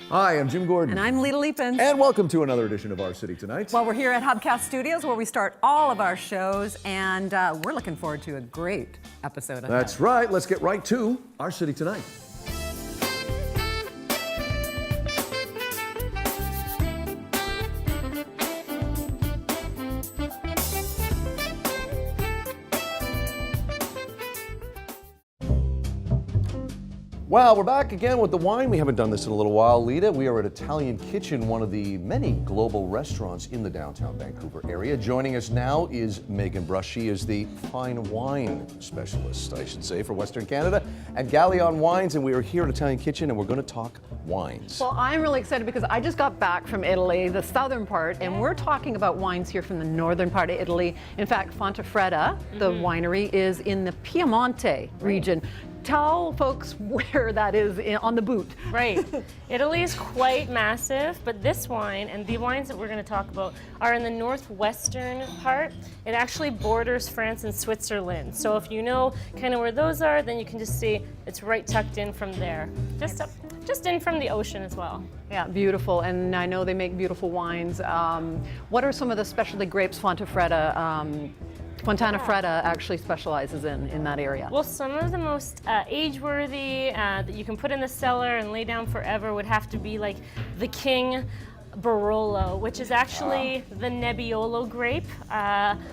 Hi, I'm Jim Gordon. And I'm Lita Leapin. And welcome to another edition of Our City Tonight. Well, we're here at Hubcast Studios where we start all of our shows, and we're looking forward to a great episode of That's right. Let's get right to Our City Tonight. Well, we're back again with the wine. We haven't done this in a little while, Lita. We are at Italian Kitchen, one of the many global restaurants in the downtown Vancouver area. Joining us now is Megan Brush. She is the fine wine specialist, I should say, for Western Canada at Galleon Wines, and we are here at Italian Kitchen, and we're going to talk wines. Well, I'm really excited because I just got back from Italy, the southern part, and we're talking about wines here from the northern part of Italy. In fact, Fontafredda, the winery, is in the Piemonte region. Tell folks where that is on the boot. Right. Italy is quite massive, but this wine and the wines that we're going to talk about are in the northwestern part. It actually borders France and Switzerland. So if you know kind of where those are, then you can just see it's right tucked in from there. Just in from the ocean as well. Yeah, beautiful, and I know they make beautiful wines. What are some of the specialty grapes Fontafredda actually specializes in that area? Well, some of the most age-worthy that you can put in the cellar and lay down forever would have to be like the King Barolo, which is actually the Nebbiolo grape.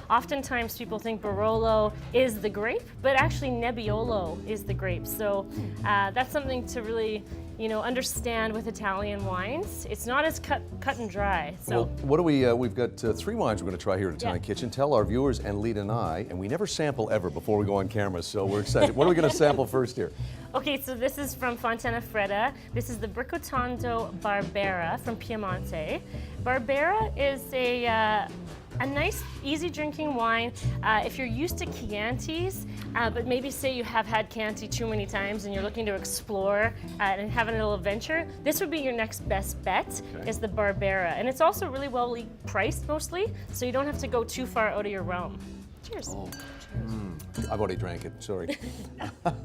Oftentimes people think Barolo is the grape, but actually Nebbiolo is the grape. So that's something to really, understand with Italian wines. It's not as cut and dry. So well, what do we've got three wines we're going to try here at Italian Kitchen. Tell our viewers and Lita and I, and we never sample ever before we go on camera, so we're excited. What are we going to sample first here? Okay, so this is from Fontafredda. This is the Bricotondo Barbera from Piemonte. Barbera is a nice, easy drinking wine. If you're used to Chiantis, but maybe say you have had Chianti too many times and you're looking to explore and have a little adventure, this would be your next best bet, is the Barbera. And it's also really well priced mostly, so you don't have to go too far out of your realm. Cheers. Oh. I've already drank it, sorry.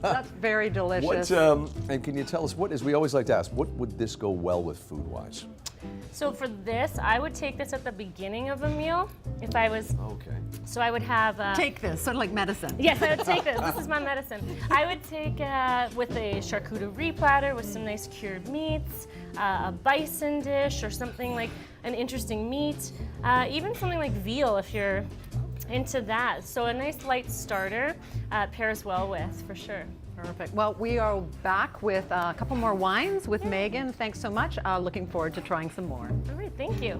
That's very delicious. And can you tell us, as we always like to ask, what would this go well with food-wise? So for this, I would take this at the beginning of a meal if I was... Okay. So I would have... Take this, sort of like medicine. Yes, I would take this. This is my medicine. I would take with a charcuterie platter with some nice cured meats, a bison dish or something like an interesting meat, even something like veal if you're into that. So a nice light starter pairs well with, for sure. Perfect. Well, we are back with a couple more wines with Megan. Thanks so much. Looking forward to trying some more. All right, thank you.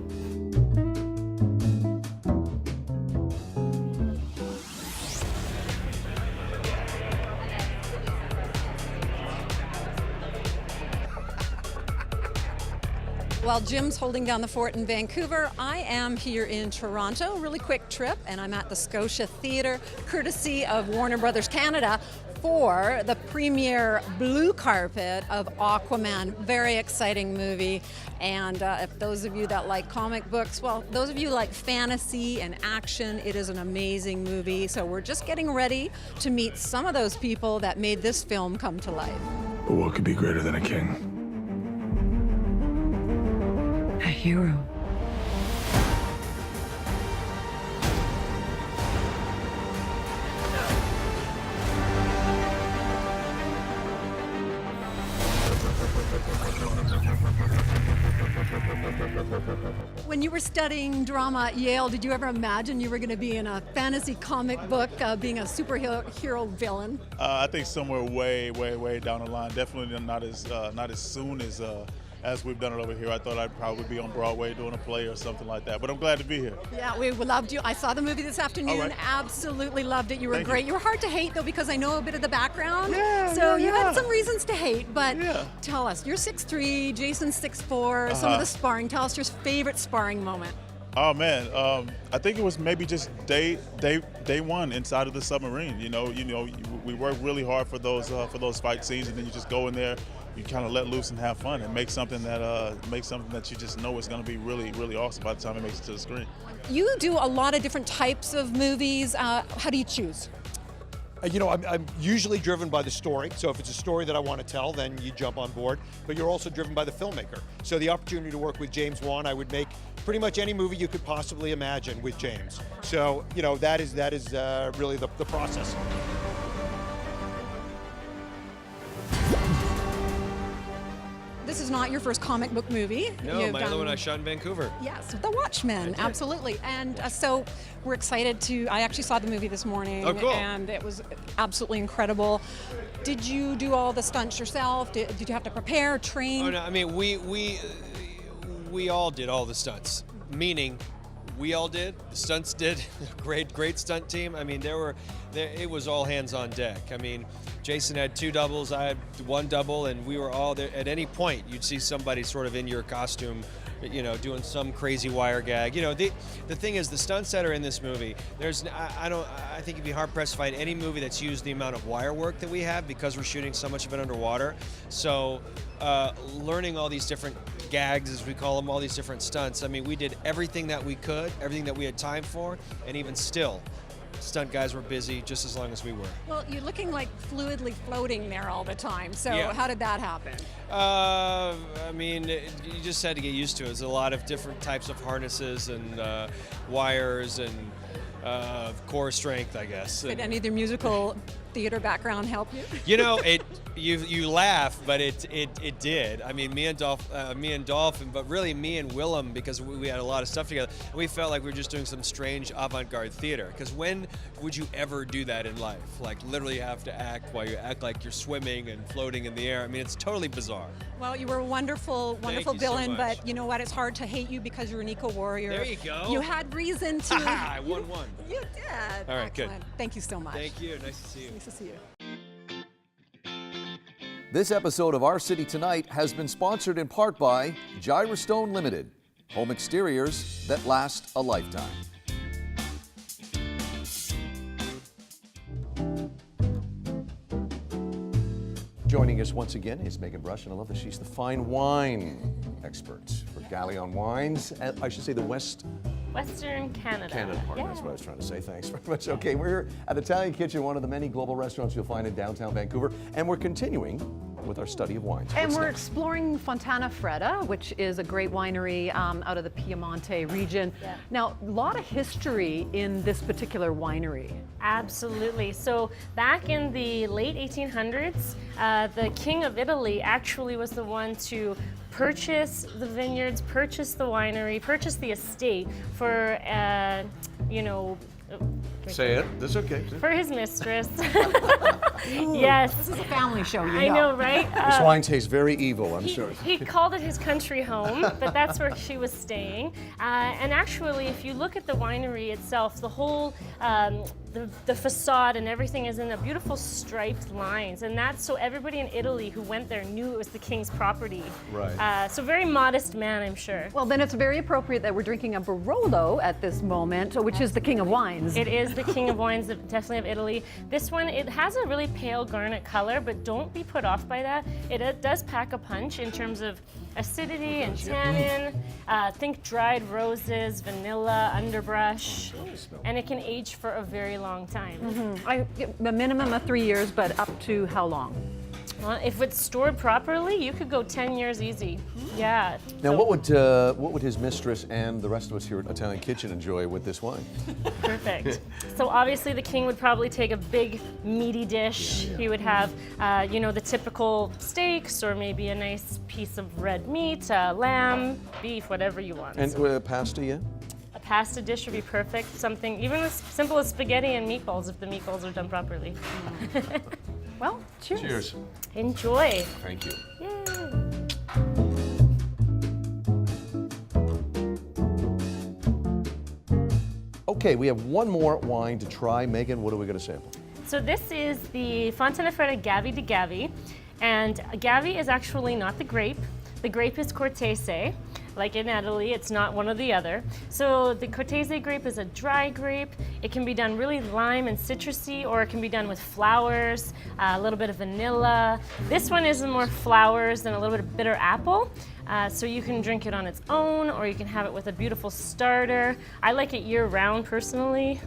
While Jim's holding down the fort in Vancouver, I am here in Toronto. Really quick trip, and I'm at the Scotia Theatre, courtesy of Warner Brothers Canada, for the premiere blue carpet of Aquaman. Very exciting movie. And if those of you that like comic books, well, those of you like fantasy and action, it is an amazing movie. So we're just getting ready to meet some of those people that made this film come to life. But what could be greater than a king? A hero. When you were studying drama at Yale, did you ever imagine you were going to be in a fantasy comic book, being a superhero villain? I think somewhere way down the line. Definitely not as soon as we've done it over here. I thought I'd probably be on Broadway doing a play or something like that. But I'm glad to be here. Yeah, we loved you. I saw the movie this afternoon. Right. Absolutely loved it. You were Thank great. you. You were hard to hate, though, because I know a bit of the background. Yeah, so yeah, you had yeah. some reasons to hate, but Yeah. tell us. You're 6'3", Jason's 6'4", some of the sparring. Tell us your favorite sparring moment. Oh man, I think it was maybe just day one inside of the submarine. We work really hard for those fight scenes, and then you just go in there, you kind of let loose and have fun, and make something that you just know is going to be really awesome by the time it makes it to the screen. You do a lot of different types of movies. How do you choose? You know, I'm usually driven by the story. So if it's a story that I want to tell, then you jump on board. But you're also driven by the filmmaker. So the opportunity to work with James Wan, I would make pretty much any movie you could possibly imagine with James. So, you know, that is really the process. This is not your first comic book movie. No, You've my done- other one I shot in Vancouver. Yes, The Watchmen, absolutely. And so we're excited I actually saw the movie this morning. Oh, cool. And it was absolutely incredible. Did you do all the stunts yourself? Did you have to prepare, train? Oh no, I mean we all did all the stunts. Meaning, we all did. The stunts did. Great stunt team. I mean, it was all hands on deck. I mean, Jason had 2 doubles, I had 1 double, and we were all there. At any point, you'd see somebody sort of in your costume, you know, doing some crazy wire gag. You know, the thing is, the stunts that are in this movie, I think you'd be hard pressed to find any movie that's used the amount of wire work that we have, because we're shooting so much of it underwater. So, learning all these different gags, as we call them, all these different stunts. I mean, we did everything that we could, everything that we had time for, and even still, stunt guys were busy just as long as we were. Well, you're looking like fluidly floating there all the time. So Yeah. how did that happen? I mean, you just had to get used to it. There's a lot of different types of harnesses and wires and core strength, I guess. Did any of their musical theater background help you? You know, you laugh, but it did. I mean, me and Dolphin, but really me and Willem, because we had a lot of stuff together. And we felt like we were just doing some strange avant-garde theater. Because when would you ever do that in life? Like literally have to act while you act like you're swimming and floating in the air. I mean, it's totally bizarre. Well, you were a wonderful you so villain, much. but you know what? It's hard to hate you because you're an eco-warrior. There you go. You had reason to. I won one. You did. All right, good. Excellent. Thank you so much. Thank you. Nice to see you. Nice to see you. This episode of Our City Tonight has been sponsored in part by Gyrostone Limited, home exteriors that last a lifetime. Joining us once again is Megan Brush, and I love that she's the fine wine expert for Galleon Wines. I should say the Western Canada. Canada part. Yeah. That's what I was trying to say. Thanks very much. Okay, we're here at Italian Kitchen, one of the many global restaurants you'll find in downtown Vancouver, and we're continuing with our study of wines. And What's we're next? exploring Fontana Fredda, which is a great winery out of the Piemonte region. Yeah. Now, a lot of history in this particular winery. Absolutely. So back in the late 1800s, the King of Italy actually was the one to purchase the vineyards, purchase the winery, purchase the estate for, Say it. That's okay. for his mistress. Yes. This is a family show, you know. I know, right? This wine tastes very evil, I'm sure. He called it his country home, but that's where she was staying. And actually, if you look at the winery itself, the whole the facade and everything is in a beautiful striped lines, and that's so everybody in Italy who went there knew it was the king's property. Right. So very modest man, I'm sure. Well, then it's very appropriate that we're drinking a Barolo at this moment, which is the king of wines. It is the king of wines, definitely of Italy. This one, it has a really pale garnet color, but don't be put off by that. It does pack a punch in terms of acidity and tannin. Think dried roses, vanilla, underbrush, and it can age for a very long time. A minimum of 3 years, but up to how long? Well, if it's stored properly, you could go 10 years easy. Yeah. Now, so- what would his mistress and the rest of us here at Italian Kitchen enjoy with this wine? Perfect. So obviously the king would probably take a big meaty dish. He would have, the typical steaks, or maybe a nice piece of red meat, lamb, beef, whatever you want. And pasta, yeah? A pasta dish would be perfect. Something even as simple as spaghetti and meatballs, if the meatballs are done properly. Well, cheers. Cheers. Enjoy. Thank you. Yay. Okay, we have one more wine to try. Megan, what are we going to sample? So this is the Fontana Fredda Gavi di Gavi, and Gavi is actually not the grape. The grape is Cortese. Like in Italy, it's not one or the other. So the Cortese grape is a dry grape. It can be done really lime and citrusy, or it can be done with flowers, a little bit of vanilla. This one is more flowers and a little bit of bitter apple. So you can drink it on its own, or you can have it with a beautiful starter. I like it year-round personally.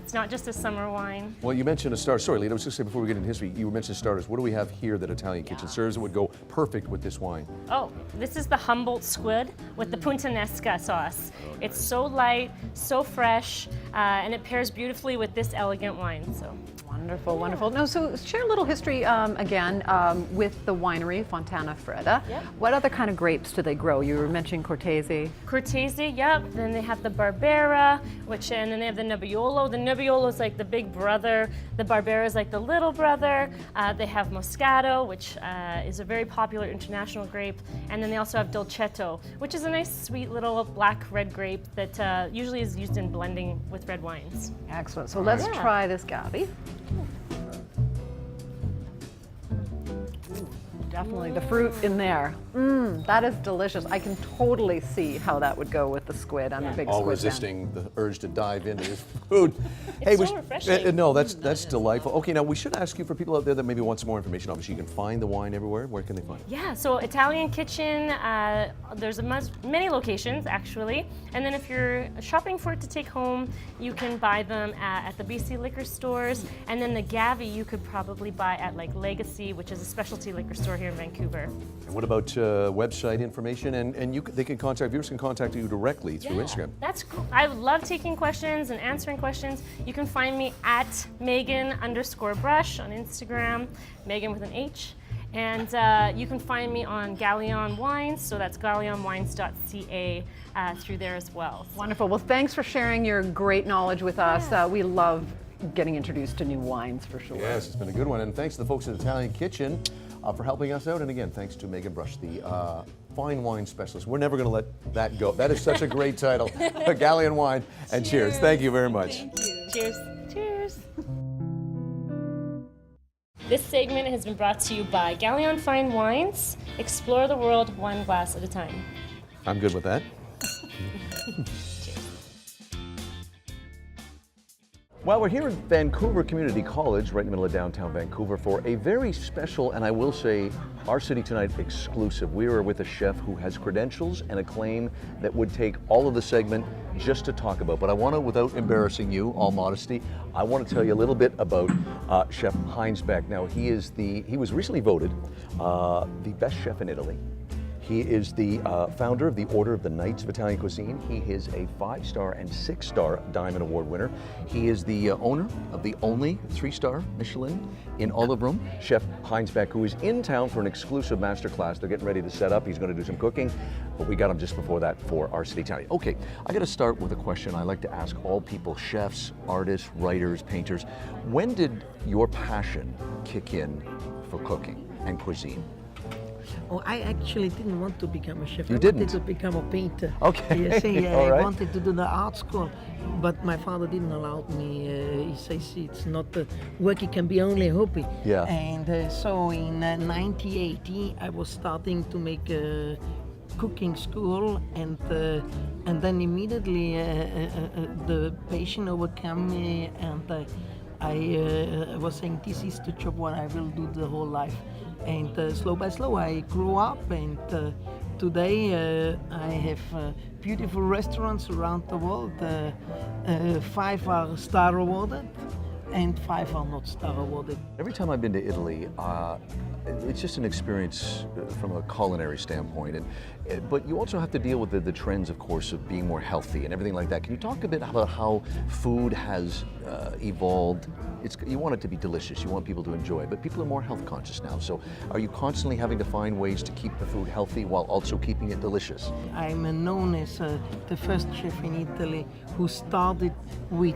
It's not just a summer wine. Well, you mentioned a starter. Sorry, Lita, I was just going to say before we get into history, you mentioned starters. What do we have here that Italian Kitchen serves that would go perfect with this wine? Oh, this is the Humboldt squid with the puttanesca sauce. It's so light, so fresh, and it pairs beautifully with this elegant wine. So. Wonderful, wonderful. No, so share a little history again with the winery, Fontana Fredda. Yep. What other kind of grapes do they grow? You were mentioning Cortese. Cortese, yep. Then they have the Barbera, and then they have the Nebbiolo. The Nebbiolo is like the big brother. The Barbera is like the little brother. They have Moscato, which is a very popular international grape. And then they also have Dolcetto, which is a nice, sweet little black-red grape that usually is used in blending with red wines. Excellent. So let's try this Gavi. Definitely the fruit in there. That is delicious. I can totally see how that would go with the squid. I'm a big All squid resisting the urge to dive into this food. It's so refreshing. No, that's delightful. Okay, now we should ask you, for people out there that maybe want some more information, obviously you can find the wine everywhere. Where can they find it? Yeah, so Italian Kitchen, there's many locations actually. And then if you're shopping for it to take home, you can buy them at the BC liquor stores. And then the Gavi you could probably buy at like Legacy, which is a specialty liquor store here in Vancouver. And what about website information? And viewers can contact you directly through Instagram. That's cool. I love taking questions and answering questions. You can find me at Megan_Brush on Instagram, Megan with an H. And you can find me on Galleon Wines, so that's galleonwines.ca through there as well. Wonderful. Well, thanks for sharing your great knowledge with us. We love getting introduced to new wines for sure. Yes, it's been a good one. And thanks to the folks at Italian Kitchen for helping us out. And again, thanks to Megan Brush, the fine wine specialist. We're never going to let that go. That is such a great title. Galleon Wine. And cheers. Thank you very much. Thank you. Cheers. Cheers. This segment has been brought to you by Galleon Fine Wines. Explore the world one glass at a time. I'm good with that. Well, we're here at Vancouver Community College, right in the middle of downtown Vancouver, for a very special, and I will say, our City Tonight exclusive. We are with a chef who has credentials and acclaim that would take all of the segment just to talk about. But I want to, without embarrassing you, all modesty, I want to tell you a little bit about Chef Hines Beck. Now, he was recently voted the best chef in Italy. He is the founder of the Order of the Knights of Italian Cuisine. He is a 5-star and 6-star Diamond Award winner. He is the owner of the only 3-star Michelin in Olive Room, Chef Hines Beck, who is in town for an exclusive masterclass. They're getting ready to set up. He's going to do some cooking, but we got him just before that for our City Tonight. Okay, I got to start with a question I like to ask all people, chefs, artists, writers, painters. When did your passion kick in for cooking and cuisine? Oh, I actually didn't want to become a chef. You I didn't? wanted to become a painter. Okay. You see, All I right. wanted to do the art school, but my father didn't allow me. He says it's not work; it can be only a hobby. Yeah. And so in 1980, I was starting to make a cooking school, and then immediately the passion overcame me, and I was saying, this is the job what I will do the whole life. And slow by slow I grew up, and today I have beautiful restaurants around the world. 5 are star awarded and 5 are not star awarded. Every time I've been to Italy, it's just an experience from a culinary standpoint. But you also have to deal with the trends, of course, of being more healthy and everything like that. Can you talk a bit about how food has evolved? You want it to be delicious, you want people to enjoy it, but people are more health conscious now. So are you constantly having to find ways to keep the food healthy while also keeping it delicious? I'm known as the first chef in Italy who started with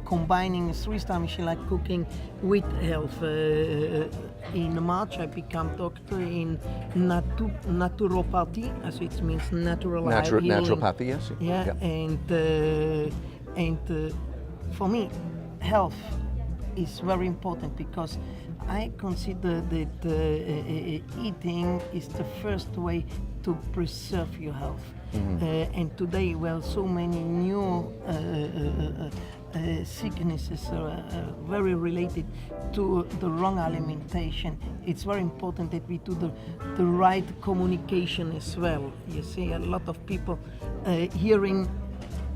combining 3-star Michelin cooking with health. In March I became doctor in naturopathy, as it means natural healing. Naturopathy, yes. Yeah, and for me, health is very important because I consider that eating is the first way to preserve your health. And today, well, so many new sicknesses very related to the wrong alimentation. It's very important that we do the right communication as well. You see, a lot of people hearing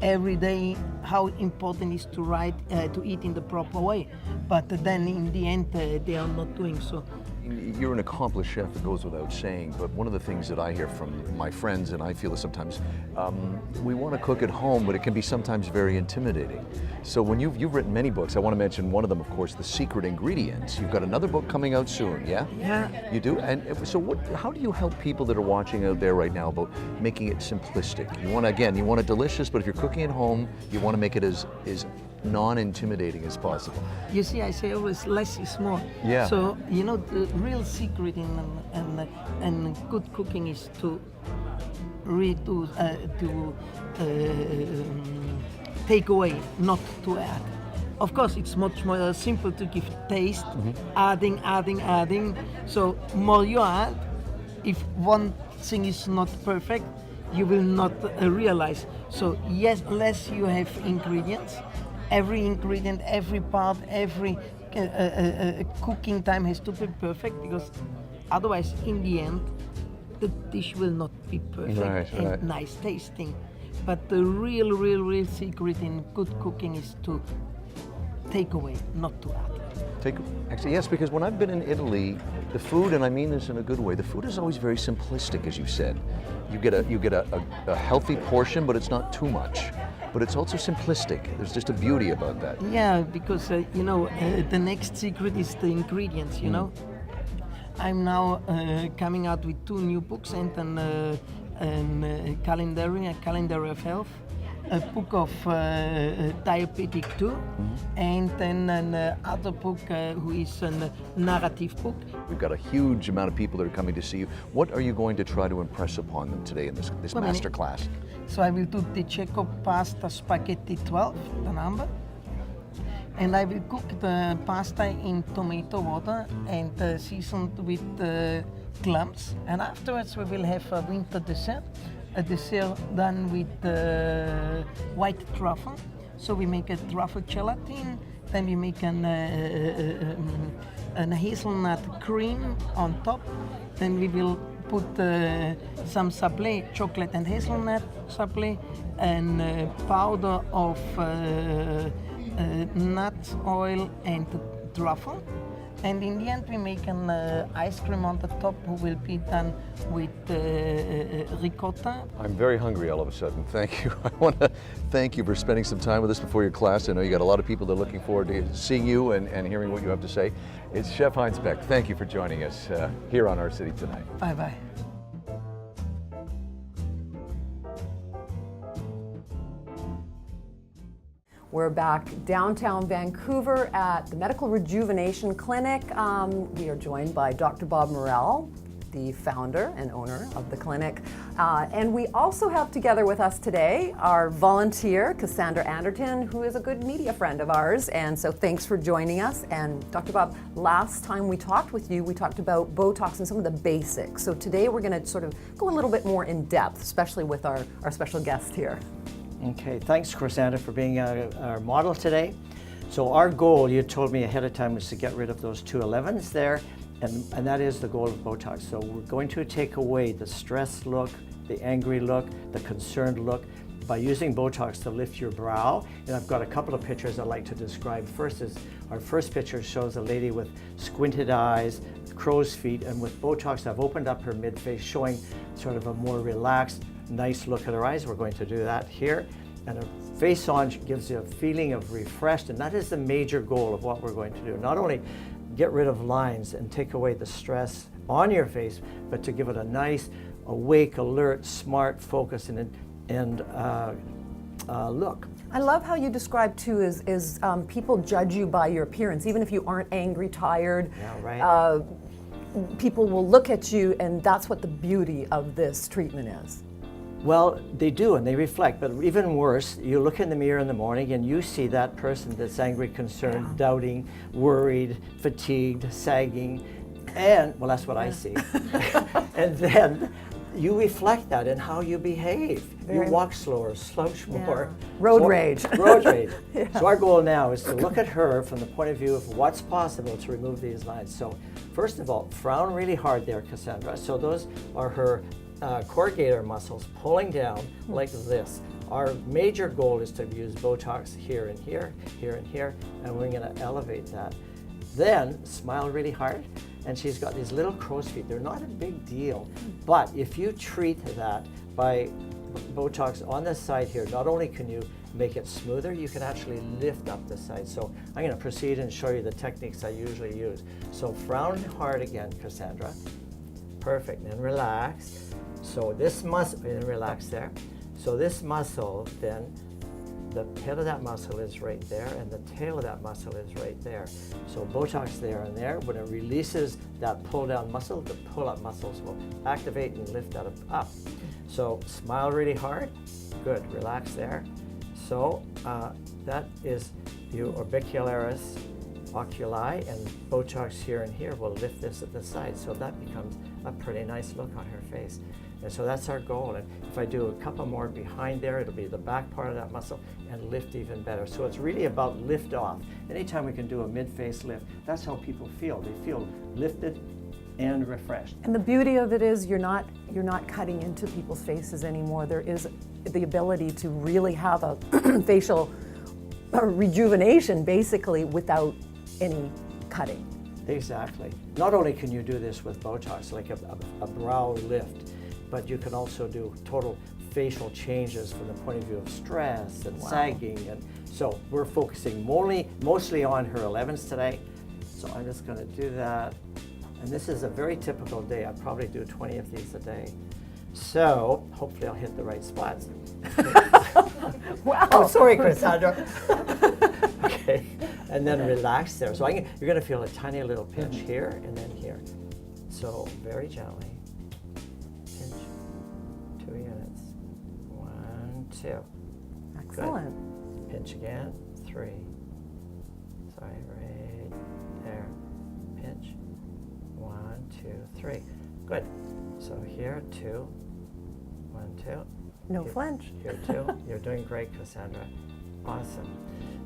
every day how important it is to eat in the proper way, but then in the end they are not doing so. You're an accomplished chef, it goes without saying, but one of the things that I hear from my friends, and I feel it sometimes, we want to cook at home, but it can be sometimes very intimidating. So when you've written many books, I want to mention one of them, of course, The Secret Ingredients. You've got another book coming out soon, yeah? Yeah. You do? And so how do you help people that are watching out there right now about making it simplistic? You want it delicious, but if you're cooking at home, you want to make it as non-intimidating as possible. You see, I say always less is more. Yeah. So you know the real secret in good cooking is to take away, not to add. Of course, it's much more simple to give taste, adding. So more you add, if one thing is not perfect, you will not realize. So yes, less you have ingredients. Every ingredient, every part, every cooking time has to be perfect, because otherwise, in the end, the dish will not be perfect and nice tasting. But the real secret in good cooking is to take away, not to add. Actually, yes, because when I've been in Italy, the food, and I mean this in a good way, the food is always very simplistic, as you said. You get a healthy portion, but it's not too much. But it's also simplistic. There's just a beauty about that. Yeah, because the next secret is the ingredients. You know, I'm now coming out with 2 new books and a calendar of health, a book of diabetic too, and then another book who is a narrative book. We've got a huge amount of people that are coming to see you. What are you going to try to impress upon them today in this master class? So I will do the Checo pasta spaghetti 12, the number. And I will cook the pasta in tomato water and seasoned with clams. And afterwards we will have a winter dessert. A dessert done with white truffle. So we make a truffle gelatin, then we make an hazelnut cream on top. Then we will put some sablé, chocolate and hazelnut sablé, and powder of nut oil and truffle. And in the end, we make an ice cream on the top, who will be done with ricotta. I'm very hungry all of a sudden. Thank you. I want to thank you for spending some time with us before your class. I know you got a lot of people that are looking forward to seeing you and hearing what you have to say. It's Chef Hines Beck. Thank you for joining us here on Our City Tonight. Bye-bye. We're back downtown Vancouver at the Medical Rejuvenation Clinic. We are joined by Dr. Bob Morell, the founder and owner of the clinic. And we also have together with us today our volunteer, Cassandra Anderton, who is a good media friend of ours. And so thanks for joining us. And Dr. Bob, last time we talked with you, we talked about Botox and some of the basics. So today we're going to sort of go a little bit more in depth, especially with our special guest here. Okay, thanks, Cassandra, for being our model today. So our goal, you told me ahead of time, was to get rid of those 2 11s there, and that is the goal of Botox. So we're going to take away the stressed look, the angry look, the concerned look, by using Botox to lift your brow. And I've got a couple of pictures I'd like to describe. Our first picture shows a lady with squinted eyes, crow's feet, and with Botox I've opened up her mid-face, showing sort of a more relaxed, nice look at her eyes. We're going to do that here. And a face on gives you a feeling of refreshed, and that is the major goal of what we're going to do. Not only get rid of lines and take away the stress on your face, but to give it a nice, awake, alert, smart focus and look. I love how you describe too is people judge you by your appearance, even if you aren't angry, tired. Yeah, right. People will look at you, and that's what the beauty of this treatment is. Well, they do, and they reflect, but even worse, you look in the mirror in the morning and you see that person that's angry, concerned, doubting, worried, fatigued, sagging, and, well, that's what I see. And then you reflect that in how you behave. Very You walk slower, slouch more. Road rage. Road rage. So our goal now is to look at her from the point of view of what's possible to remove these lines. So first of all, frown really hard there, Cassandra. So those are her corrugator muscles pulling down like this. Our major goal is to use Botox here and here, here and here, and we're going to elevate that. Then smile really hard, and she's got these little crow's feet. They're not a big deal, but if you treat that by Botox on the side here, not only can you make it smoother, you can actually lift up the side. So I'm going to proceed and show you the techniques I usually use. So frown hard again, Cassandra. Perfect, and relax. So this muscle, and relax there. So this muscle, then, the head of that muscle is right there, and the tail of that muscle is right there. So Botox there and there. When it releases that pull-down muscle, the pull-up muscles will activate and lift that up. So smile really hard. Good, relax there. So that is your orbicularis oculi, and Botox here and here will lift this at the side. So that becomes a pretty nice look on her face. And so that's our goal. And if I do a couple more behind there, it'll be the back part of that muscle and lift even better. So it's really about lift off. Anytime we can do a mid-face lift, that's how people feel. They feel lifted and refreshed. And the beauty of it is you're not cutting into people's faces anymore. There is the ability to really have a facial rejuvenation basically without any cutting. Exactly. Not only can you do this with Botox, like a brow lift, but you can also do total facial changes from the point of view of stress and sagging. And so we're focusing mostly on her 11s today. So I'm just going to do that. And this is a very typical day. I probably do 20 of these a day. So hopefully I'll hit the right spots. Wow. Oh, sorry, Cassandra. Okay, and then relax there. So you're going to feel a tiny little pinch here and then here. So very gently. Pinch. 2 units. 1, 2. Excellent. Good. Pinch again. 3. Sorry, right there. Pinch. 1, 2, 3. Good. So here, 2. 1, 2. No flinch. Here, 2. You're doing great, Cassandra. Awesome.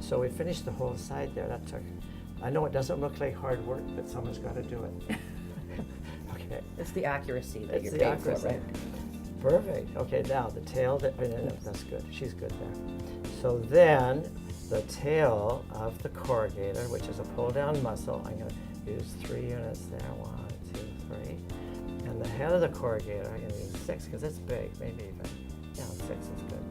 So we finished the whole side there. That took, I know it doesn't look like hard work, but someone's got to do it. Okay. It's the accuracy that It's you're the paying for, accuracy. right? Perfect. Okay, now the tail, that's good. She's good there. So then the tail of the corrugator, which is a pull down muscle, I'm going to use 3 units there. 1, 2, 3. And the head of the corrugator, I'm going to use 6 because it's big, maybe even. Yeah, 6 is good.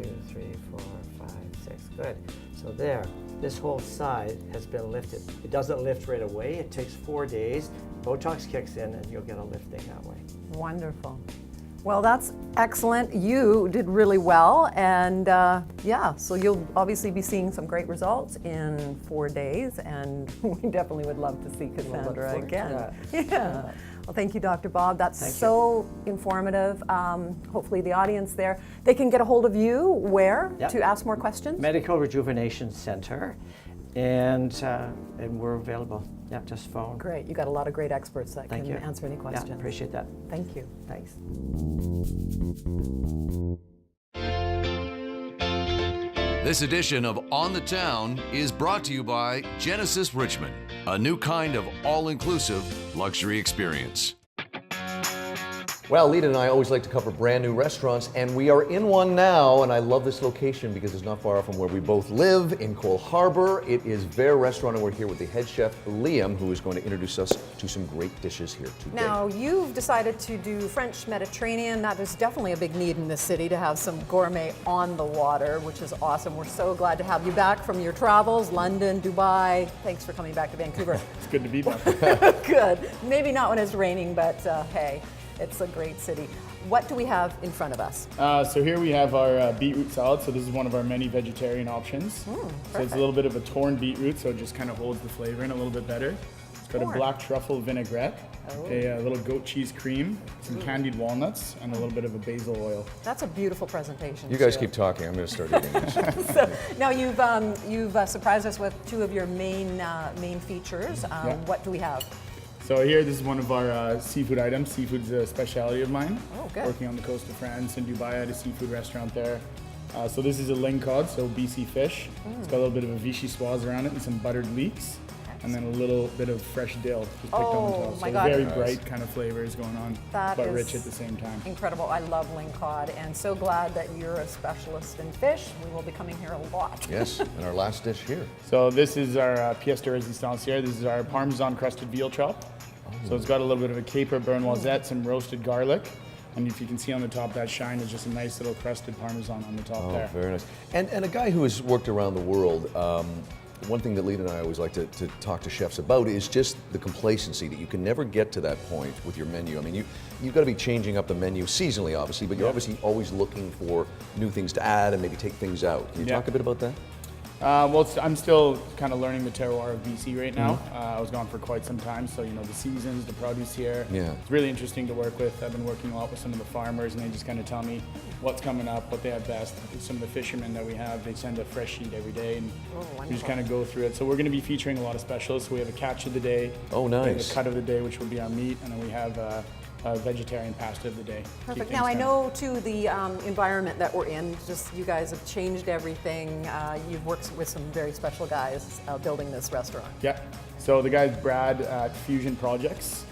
2, 3, 4, 5, 6. Good. So there, this whole side has been lifted. It doesn't lift right away. It takes 4 days. Botox kicks in and you'll get a lifting that way. Wonderful. Well, that's excellent. You did really well, and yeah, so you'll obviously be seeing some great results in 4 days, and we definitely would love to see Cassandra forward to again. that. Yeah. Well, thank you, Dr. Bob. That's Thank so informative. Hopefully the audience there, they can get a hold of you where Yep. to ask more questions? Medical Rejuvenation Center, and we're available. Yep, just phone. Great. You got a lot of great experts that Thank can you. answer any questions. Yeah, appreciate that. Thank you. Thanks. This edition of On the Town is brought to you by Genesis Richmond, a new kind of all-inclusive luxury experience. Well, Lita and I always like to cover brand new restaurants, and we are in one now, and I love this location because it's not far from where we both live, in Cole Harbor. It is Bear Restaurant, and we're here with the head chef, Liam, who is going to introduce us to some great dishes here today. Now, you've decided to do French Mediterranean. That is definitely a big need in this city to have some gourmet on the water, which is awesome. We're so glad to have you back from your travels, London, Dubai. Thanks for coming back to Vancouver. It's good to be back. Good. Maybe not when it's raining, but hey, it's a great city. What do we have in front of us? So here we have our beetroot salad. So this is one of our many vegetarian options. So it's a little bit of a torn beetroot, so it just kind of holds the flavor in a little bit better. It's got a black truffle vinaigrette, a little goat cheese cream, some candied walnuts, and a little bit of a basil oil. That's a beautiful presentation. You guys too. keep talking. I'm going to start eating this. So, now you've surprised us with 2 of your main features. Yeah. What do we have? So here, this is one of our seafood items. Seafood's a specialty of mine. Oh, good. Working on the coast of France in Dubai at a seafood restaurant there. So this is a ling cod, so BC fish. It's got a little bit of a vichy soise around it and some buttered leeks. And then a little bit of fresh dill just picked on the top. So my God. very bright kind of flavors going on, That but is rich at the same time. Incredible. I love ling cod, and so glad that you're a specialist in fish. We will be coming here a lot. Yes, and our last dish here. So this is our pièce de résistance here. This is our Parmesan crusted veal chop. So it's got a little bit of a caper burn noisette, some roasted garlic. And if you can see on the top, that shine is just a nice little crusted Parmesan on the top there. Very nice. And a guy who has worked around the world, one thing that Lita and I always like to talk to chefs about is just the complacency that you can never get to that point with your menu. I mean, you've got to be changing up the menu seasonally, obviously, but you're obviously always looking for new things to add and maybe take things out. Can you talk a bit about that? Well, I'm still kind of learning the terroir of BC right now. I was gone for quite some time, so you know the seasons, the produce here. Yeah. It's really interesting to work with. I've been working a lot with some of the farmers, and they just kind of tell me what's coming up, what they have best. Some of the fishermen that we have, they send a fresh sheet every day, and we just kind of go through it. So we're going to be featuring a lot of specials. So we have a catch of the day. Oh, nice. We have a cut of the day, which will be our meat, and then we have a vegetarian pasta of the day. Perfect. Now I know too the environment that we're in. Just you guys have changed everything. You've worked with some very special guys building this restaurant. Yeah. So the guys Brad at Fusion Projects,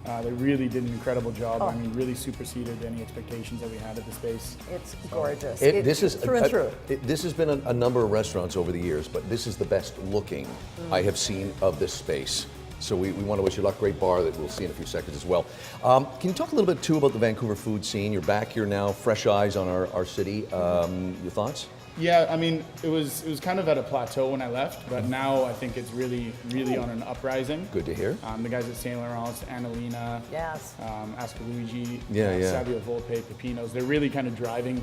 they really did an incredible job. I mean, really superseded any expectations that we had at the space. It's gorgeous. This is through and through. This has been a number of restaurants over the years, but this is the best looking I have seen of this space. So we want to wish you luck. Great bar that we'll see in a few seconds as well. Can you talk a little bit too about the Vancouver food scene? You're back here now, fresh eyes on our city. Your thoughts? Yeah, I mean, it was kind of at a plateau when I left, but now I think it's really on an uprising. Good to hear. The guys at Saint Laurent's, Annalena, Yes. Ascaluigi, Yeah. Savio Volpe, Pepinos, they're really kind of driving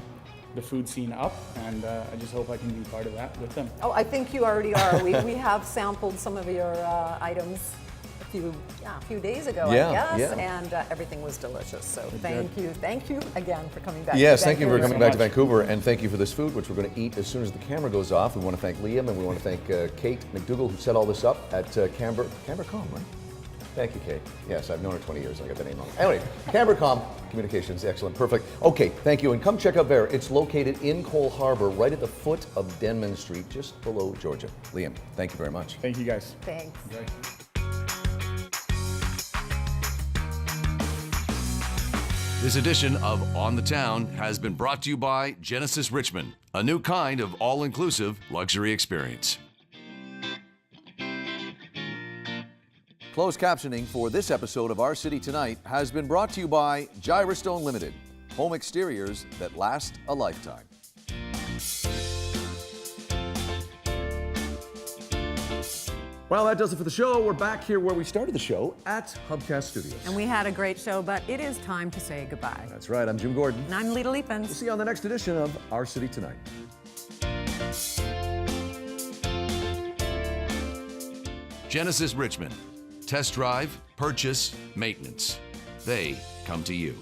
the food scene up, and I just hope I can be part of that with them. Oh, I think you already are. We have sampled some of your items a few days ago, Yeah, I guess, yeah. and everything was delicious. So thank you again for coming back. Yes, to thank you for Vancouver. coming back to Vancouver, and thank you for this food, which we're going to eat as soon as the camera goes off. We want to thank Liam, and we want to thank Kate McDougall, who set all this up at Cambercom, right? Thank you, Kate. Yes, I've known her 20 years, and I got the name wrong. Anyway, Cambercom Communications, excellent, perfect. Okay, thank you, and come check out Bear. It's located in Cole Harbour, right at the foot of Denman Street, just below Georgia. Liam, thank you very much. Thank you, guys. Thanks. Enjoy. This edition of On the Town has been brought to you by Genesis Richmond, a new kind of all-inclusive luxury experience. Closed captioning for this episode of Our City Tonight has been brought to you by Gyrostone Limited, home exteriors that last a lifetime. Well, that does it for the show. We're back here where we started the show at Hubcast Studios. And we had a great show, but it is time to say goodbye. That's right. I'm Jim Gordon. And I'm Lita We'll Leapins. see you on the next edition of Our City Tonight. Genesis Richmond. Test drive, purchase, maintenance. They come to you.